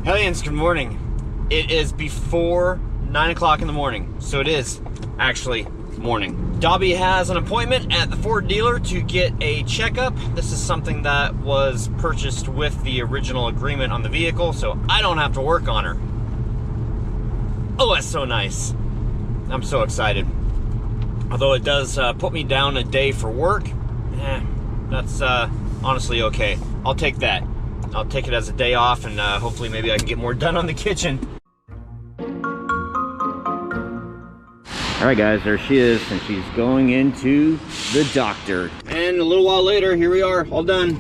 Hellions, good morning. It is before 9 o'clock in the morning, so it is actually morning. Dobby has an appointment at the Ford dealer to get a checkup. This is something that was purchased with the original agreement on the vehicle, so I don't have to work on her. Oh, that's so nice. I'm so excited. Although it does put me down a day for work, that's honestly okay. I'll take that. I'll take it as a day off, and hopefully maybe I can get more done on the kitchen. All right, guys, there she is, and she's going into the doctor. And a little while later, here we are, all done.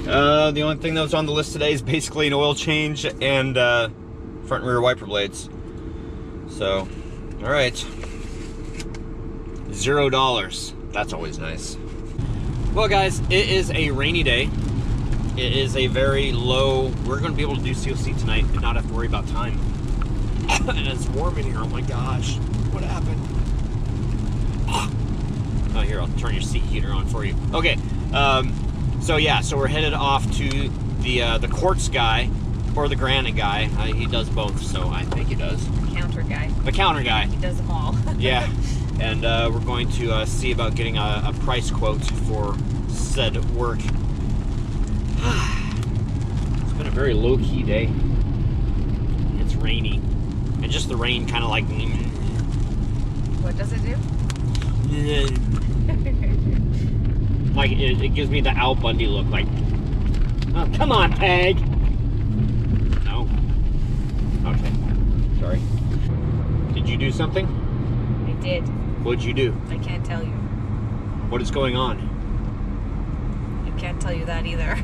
The only thing that was on the list today is basically an oil change and front and rear wiper blades. So, all right. $0. That's always nice. Well, guys, it is a rainy day. It is a very low, we're going to be able to do COC tonight and not have to worry about time. And it's warm in here, oh my gosh. What happened? Oh, here, I'll turn your seat heater on for you. Okay, so yeah, so we're headed off to the quartz guy, or the granite guy. He does both, so I think he does. The counter guy. The counter guy. He does them all. Yeah, and we're going to see about getting a price quote for said work. It's been a very low-key day. It's rainy, and just the rain kind of like... What does it do? Like, it gives me the Al Bundy look, like, oh, come on, Peg! No? Okay, sorry. Did you do something? I did. What'd you do? I can't tell you. What is going on? I can't tell you that either.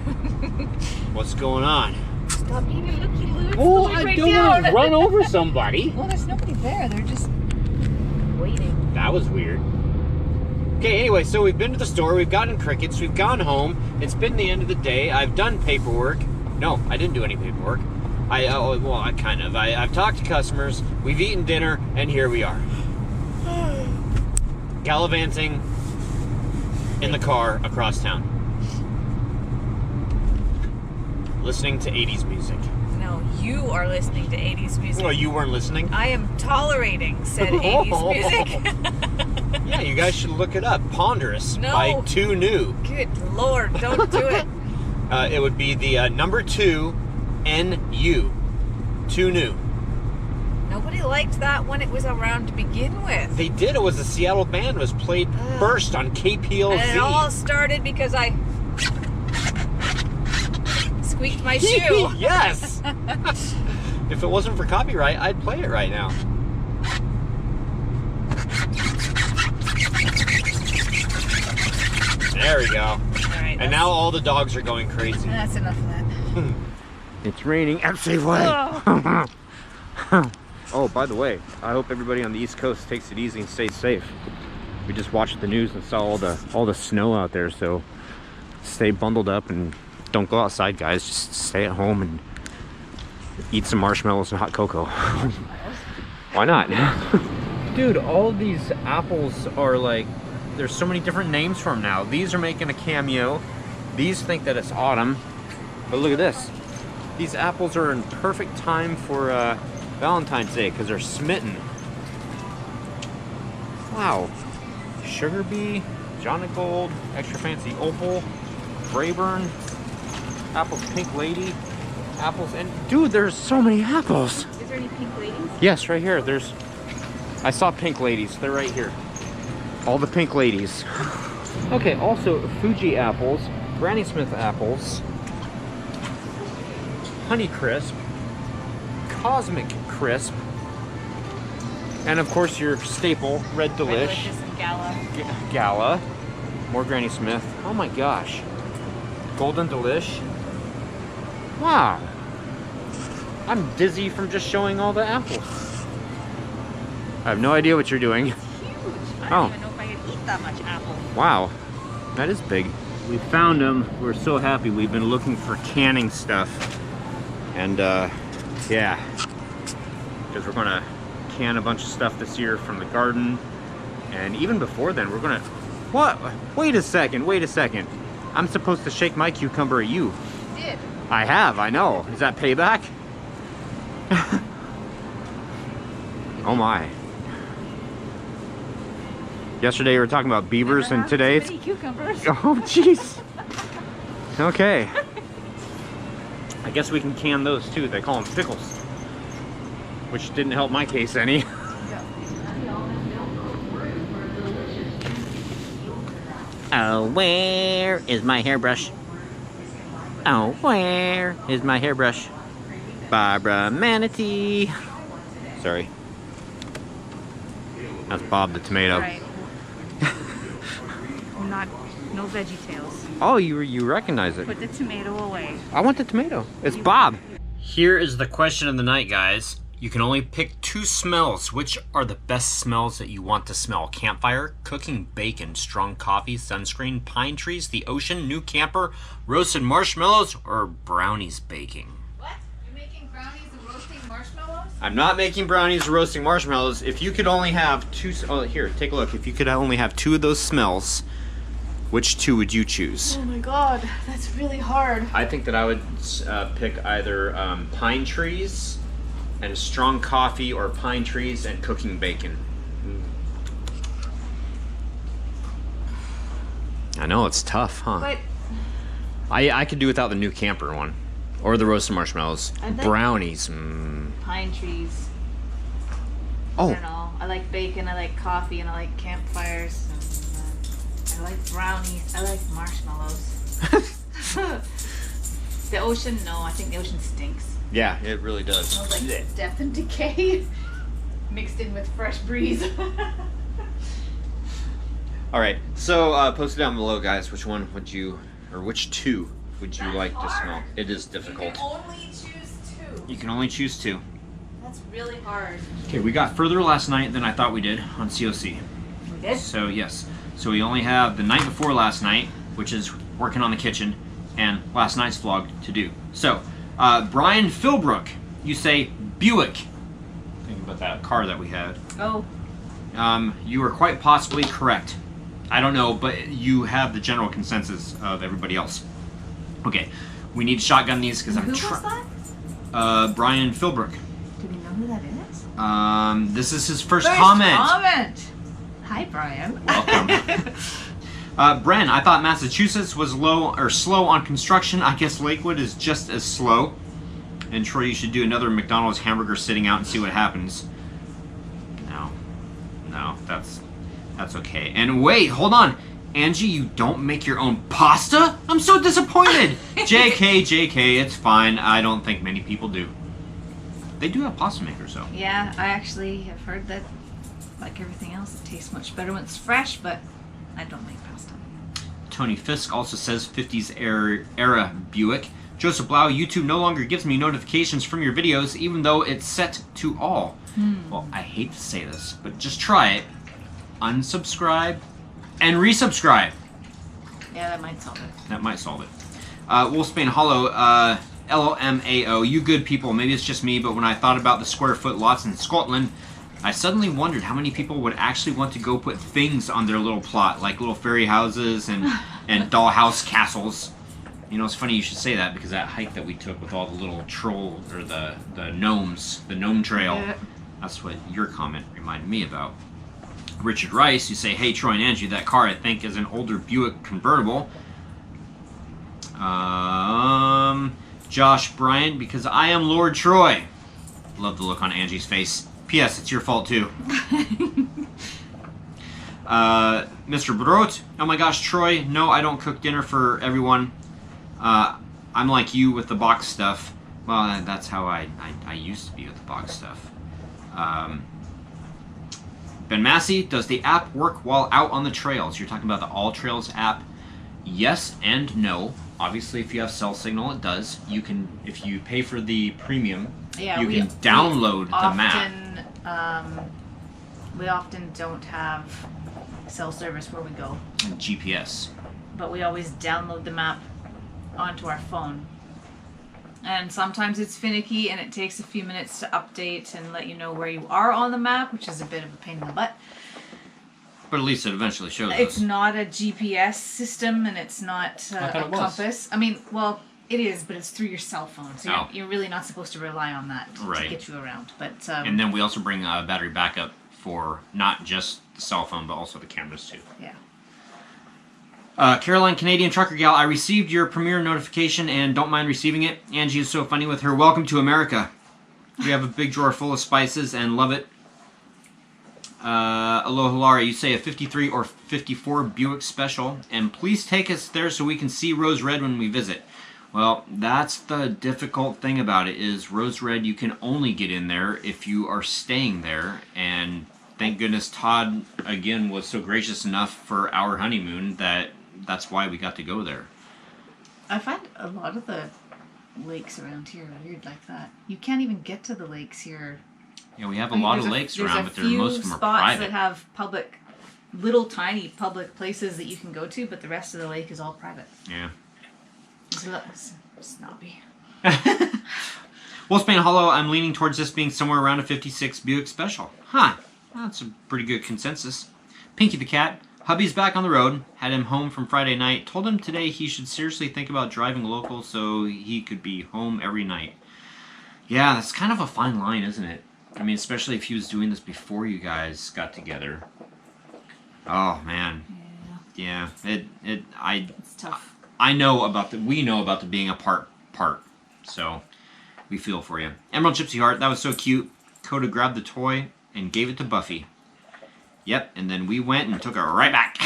What's going on? Stop being a looky-loo. Oh, I don't want to run over somebody. Well, there's nobody there. They're just waiting. That was weird. Okay, anyway, so we've been to the store, we've gotten crickets, we've gone home, it's been the end of the day, I've done paperwork. No, I didn't do any paperwork. I've talked to customers, we've eaten dinner, and here we are. Gallivanting in the car across town. Listening to 80s music. No, you are listening to 80s music. Well, you weren't listening? I am tolerating said 80s music. Yeah, you guys should look it up. Ponderous by Too New. Good Lord, don't do it. It would be the number 2 NU. Too New. Nobody liked that when it was around to begin with. They did. It was a Seattle band. It was played first on KPLZ. And it all started because I squeaked my shoe. Yes. If it wasn't for copyright, I'd play it right now. There we go. All right, and now all the dogs are going crazy. That's enough of that. It's raining. Safeway. Oh. Oh, by the way, I hope everybody on the East Coast takes it easy and stays safe. We just watched the news and saw all the snow out there, so stay bundled up and don't go outside, guys. Just stay at home and eat some marshmallows and hot cocoa. Why not? Dude, all of these apples are like, there's so many different names for them now. These are making a cameo. These think that it's autumn. But look at this. These apples are in perfect time for Valentine's Day because they're smitten. Wow. Sugar Bee, Johnny Gold, Extra Fancy Opal, Brayburn, Apples Pink Lady, apples, and dude, there's so many apples. Is there any pink ladies? Yes, right here. I saw pink ladies. They're right here. All the pink ladies. Okay, also Fuji apples, Granny Smith apples, Honey Crisp, Cosmic Crisp, and of course your staple Red Delish. Red Delicious and Gala. Gala. More Granny Smith. Oh my gosh. Golden Delish. Wow. I'm dizzy from just showing all the apples. I have no idea what you're doing. It's huge. I don't even know if I could eat that much apple. Wow. That is big. We found them. We're so happy. We've been looking for canning stuff. And yeah. Because we're going to can a bunch of stuff this year from the garden. And even before then, we're going to... What? Wait a second. Wait a second. I'm supposed to shake my cucumber at you. You did. I have, I know. Is that payback? Oh my. Yesterday we were talking about beavers and today it's... cucumbers. Oh jeez. Okay. I guess we can can those too. They call them pickles. Which didn't help my case any. Oh, where is my hairbrush? Oh, where is my hairbrush? Barbara Manatee. Sorry. That's Bob the tomato. Right. No veggie tails. Oh, you recognize it. Put the tomato away. I want the tomato. It's Bob. Here is the question of the night, guys. You can only pick 2 smells. Which are the best smells that you want to smell? Campfire, cooking bacon, strong coffee, sunscreen, pine trees, the ocean, new camper, roasted marshmallows, or brownies baking? What? You're making brownies and roasting marshmallows? I'm not making brownies or roasting marshmallows. If you could only have 2... Oh, here, take a look. If you could only have 2 of those smells, which 2 would you choose? Oh my god, that's really hard. I think that I would pick either pine trees and strong coffee, or pine trees and cooking bacon. I know, it's tough, huh? But I could do without the new camper one. Or the roasted marshmallows. Brownies. pine trees. Oh. I don't know. I like bacon, I like coffee, and I like campfires. And, I like brownies. I like marshmallows. The ocean, no. I think the ocean stinks. Yeah, it really does. It smells like death and decay mixed in with fresh breeze. All right, so post it down below, guys. Which one would you, or which 2 would you like to smell? It is difficult. You can only choose 2. You can only choose 2. That's really hard. Okay, we got further last night than I thought we did on COC. We did? So yes, so we only have the night before last night, which is working on the kitchen, and last night's vlog to do. So, Brian Philbrook, you say Buick. Think about that car that we had. Oh. You are quite possibly correct. I don't know, but you have the general consensus of everybody else. Okay, we need to shotgun these because I'm Who was that? Brian Philbrook. Do we know who that is? This is his first comment. Hi, Brian. Welcome. Bren, I thought Massachusetts was slow on construction. I guess Lakewood is just as slow. And Troy, you should do another McDonald's hamburger sitting out and see what happens. No, that's okay. And wait, hold on. Angie, you don't make your own pasta? I'm so disappointed. JK, it's fine. I don't think many people do. They do have pasta makers, though. Yeah, I actually have heard that, like everything else, it tastes much better when it's fresh, but I don't make pasta. Tony Fisk also says 50s era Buick. Joseph Blau, YouTube no longer gives me notifications from your videos, even though it's set to all. Well, I hate to say this, but just try it. Unsubscribe and resubscribe. Yeah, that might solve it. That might solve it. Wolfsbane Hollow, LMAO, you good people. Maybe it's just me, but when I thought about the square foot lots in Scotland, I suddenly wondered how many people would actually want to go put things on their little plot, like little fairy houses and dollhouse castles. You know, it's funny you should say that, because that hike that we took with all the little troll, or the gnomes, the gnome trail, that's what your comment reminded me about. Richard Rice, you say, hey Troy and Angie, that car I think is an older Buick convertible. Josh Bryant, because I am Lord Troy. Love the look on Angie's face. P.S. It's your fault too. Mr. Brot, oh my gosh, Troy, no, I don't cook dinner for everyone. I'm like you with the box stuff. Well, that's how I used to be with the box stuff. Ben Massey, does the app work while out on the trails? You're talking about the All Trails app. Yes and no. Obviously, if you have cell signal, it does. You can, if you pay for the premium, you can download the map. We often don't have cell service where we go. And GPS. But we always download the map onto our phone. And sometimes it's finicky and it takes a few minutes to update and let you know where you are on the map, which is a bit of a pain in the butt. But at least it eventually shows us. It's not a GPS system and it's not a compass. I mean, well, It is, but it's through your cell phone, so Oh. you're really not supposed to rely on that Right. to get you around. But And then we also bring a battery backup for not just the cell phone, but also the cameras too. yeah. Caroline, Canadian Trucker Gal, I received your premiere notification and don't mind receiving it. Angie is so funny with her welcome to America. We have a big drawer full of spices and love it. Aloha Lara, you say a 53 or 54 Buick Special, and please take us there so we can see Rose Red when we visit. Well, that's the difficult thing about it, is Rose Red, you can only get in there if you are staying there, and thank goodness Todd, again, was so gracious enough for our honeymoon that that's why we got to go there. I find a lot of the lakes around here are weird like that. You can't even get to the lakes here. Yeah, we have a lot of lakes around, but most of them are private. That have public, little tiny public places that you can go to, but the rest of the lake is all private. Yeah. So that's snobby. Wolfsbane Hollow, I'm leaning towards this being somewhere around a 56 Buick Special. Huh. That's a pretty good consensus. Pinky the Cat, hubby's back on the road. Had him home from Friday night. Told him today he should seriously think about driving local so he could be home every night. Yeah, that's kind of a fine line, isn't it? I mean, especially if he was doing this before you guys got together. Oh, man. Yeah. It's tough. We know about the being a part, so we feel for you. Emerald Gypsy Heart, that was so cute. Coda grabbed the toy and gave it to Buffy. Yep, and then we went and took it right back.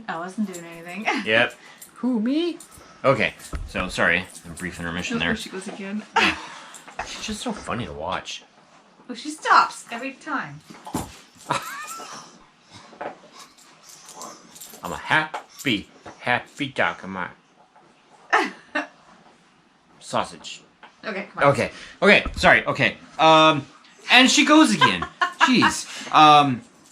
I wasn't doing anything. Yep. Who, me? Okay, so sorry, a brief intermission there. There she goes again. She's just so funny to watch. Well, she stops every time. I'm a happy dog. I'm a sausage. Okay, come on. Okay, sorry, okay. And she goes again. Jeez.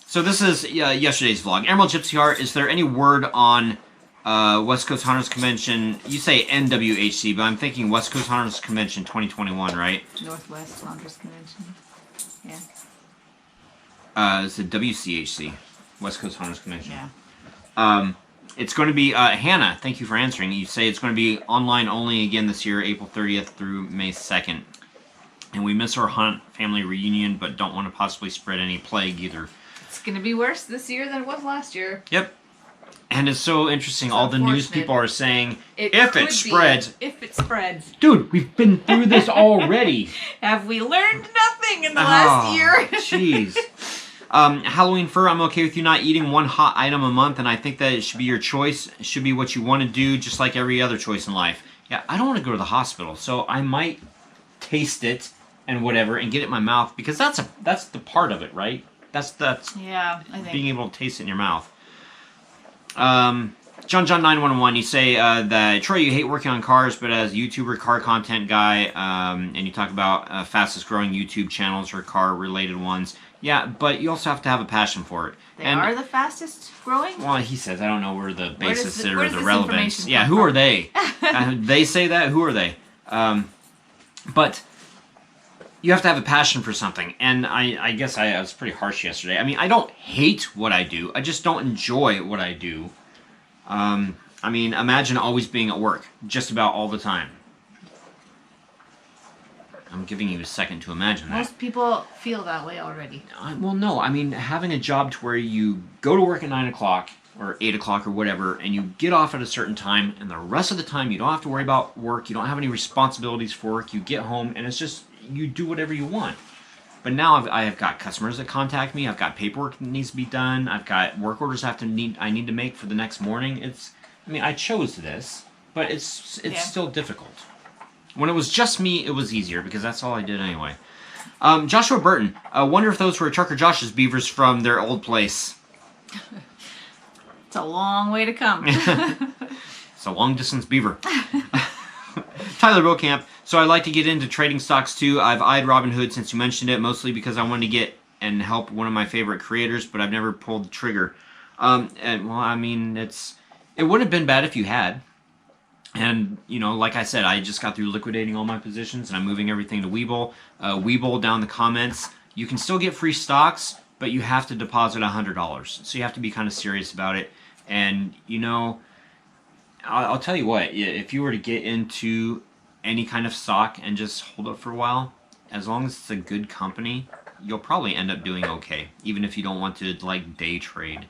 So this is yesterday's vlog. Emerald Gypsy Heart, is there any word on West Coast Hunters Convention? You say NWHC, but I'm thinking West Coast Hunters Convention 2021, right? Northwest Hunters Convention. Yeah. It's the WCHC, West Coast Hunters Convention. Yeah. It's going to be, Hannah, thank you for answering. You say it's going to be online only again this year, April 30th through May 2nd. And we miss our hunt family reunion, but don't want to possibly spread any plague either. It's going to be worse this year than it was last year. Yep. And it's so interesting, all the news people are saying, If it spreads. Dude, we've been through this already. Have we learned nothing in the last year? Jeez. Halloween Fur, I'm okay with you not eating one hot item a month, and I think that it should be your choice. It should be what you want to do, just like every other choice in life. Yeah, I don't want to go to the hospital, so I might taste it and whatever and get it in my mouth, because that's the part of it, right? That's Yeah, I think. being able to taste it in your mouth. John 911, you say that Troy, you hate working on cars, but as a YouTuber, car content guy, and you talk about fastest growing YouTube channels or car related ones. Yeah, but you also have to have a passion for it. They are the fastest growing? Well, he says, I don't know where the basis where or does the this relevance. information Yeah, come who from? are they? They say that. Who are they? But you have to have a passion for something. And I guess I was pretty harsh yesterday. I mean, I don't hate what I do. I just don't enjoy what I do. I mean, imagine always being at work, just about all the time. I'm giving you a second to imagine that. Most people feel that way already. Well, no. I mean, having a job to where you go to work at 9 o'clock or 8 o'clock or whatever, and you get off at a certain time, and the rest of the time you don't have to worry about work, you don't have any responsibilities for work, you get home, and it's just, you do whatever you want. But now I have got customers that contact me, I've got paperwork that needs to be done, I've got work orders I need to make for the next morning. I mean, I chose this, but it's still difficult. When it was just me, it was easier, because that's all I did anyway. Joshua Burton, I wonder if those were Trucker Josh's beavers from their old place. It's a long way to come. It's a long-distance beaver. Tyler Bocamp, so I'd like to get into trading stocks too. I've eyed Robinhood since you mentioned it, mostly because I wanted to get and help one of my favorite creators, but I've never pulled the trigger. And well, I mean, it wouldn't have been bad if you had. And, you know, like I said, I just got through liquidating all my positions, and I'm moving everything to WeBull. WeBull down in the comments. You can still get free stocks, but you have to deposit $100. So you have to be kind of serious about it. And, you know, I'll tell you what, if you were to get into any kind of stock and just hold it for a while, as long as it's a good company, you'll probably end up doing okay, even if you don't want to, like, day trade.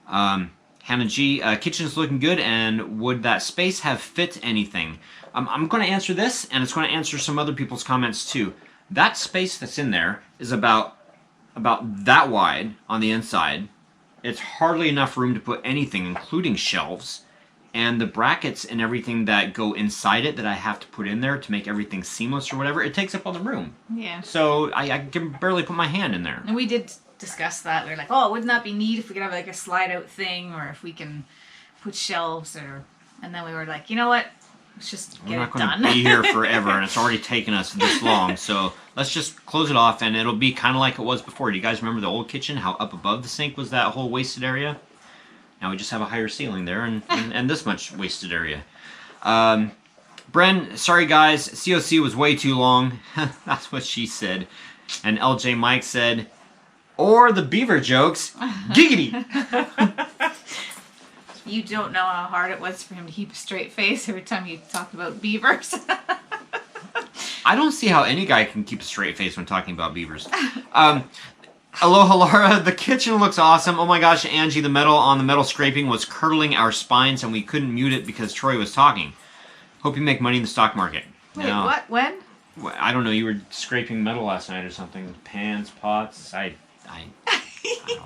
Hannah G, kitchen's looking good, and would that space have fit anything? I'm going to answer this, and it's going to answer some other people's comments too. That space that's in there is about that wide on the inside. It's hardly enough room to put anything, including shelves. And the brackets and everything that go inside it that I have to put in there to make everything seamless or whatever, it takes up all the room. Yeah. So I can barely put my hand in there. And we did discuss that. We were like, oh, wouldn't that be neat if we could have like a slide out thing, or if we can put shelves, or... And then we were like, you know what? Let's just get it done. We're not going to be here forever, and it's already taken us this long. So let's just close it off, and it'll be kind of like it was before. Do you guys remember the old kitchen? How up above the sink was that whole wasted area? Now we just have a higher ceiling there and this much wasted area. Bren, sorry guys, COC was way too long. That's what she said. And LJ Mike said, or the beaver jokes, giggity. You don't know how hard it was for him to keep a straight face every time you talked about beavers. I don't see how any guy can keep a straight face when talking about beavers. Aloha Laura, the kitchen looks awesome. Oh my gosh, Angie, the metal on the metal scraping was curdling our spines and we couldn't mute it because Troy was talking. Hope you make money in the stock market. Wait, what? When? I don't know, you were scraping metal last night or something. Pans, pots, I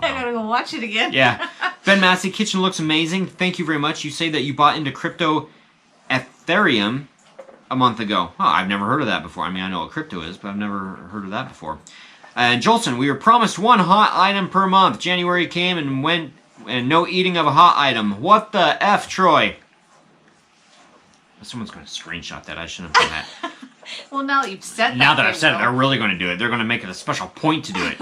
gotta go watch it again. Yeah. Ben Massey, kitchen looks amazing. Thank you very much. You say that you bought into crypto Ethereum a month ago. Oh, I've never heard of that before. I mean, I know what crypto is, but I've never heard of that before. And Jolson, we were promised one hot item per month. January came and went, and no eating of a hot item. What the F, Troy? Someone's going to screenshot that. I shouldn't have done that. Well, now that you've said that. Now that I've said it, they're really going to do it. They're going to make it a special point to do it.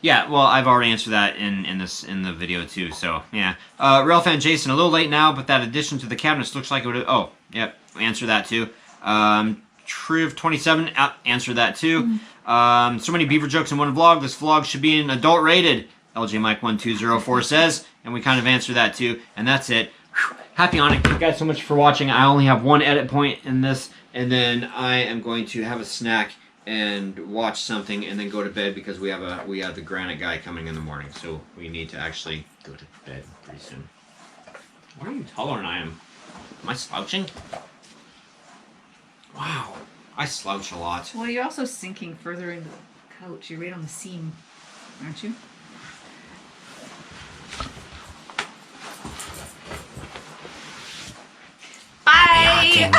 Yeah, well, I've already answered that in the video too. So yeah, Real Fan Jason, a little late now, but that addition to the cabinets looks like it would. Oh, yep, answer that too. Triv 27, answer that too. So many beaver jokes in one vlog. This vlog should be an adult rated. LJ Mike 1204 says, and we kind of answer that too. And that's it. Whew. Happy on it. Thank you guys so much for watching. I only have one edit point in this, and then I am going to have a snack and watch something, and then go to bed because we have the Granite guy coming in the morning, so we need to actually go to bed pretty soon. Why are you taller than I am? Am I slouching? Wow, I slouch a lot. Well, you're also sinking further into the couch. You're right on the seam, aren't you? Bye!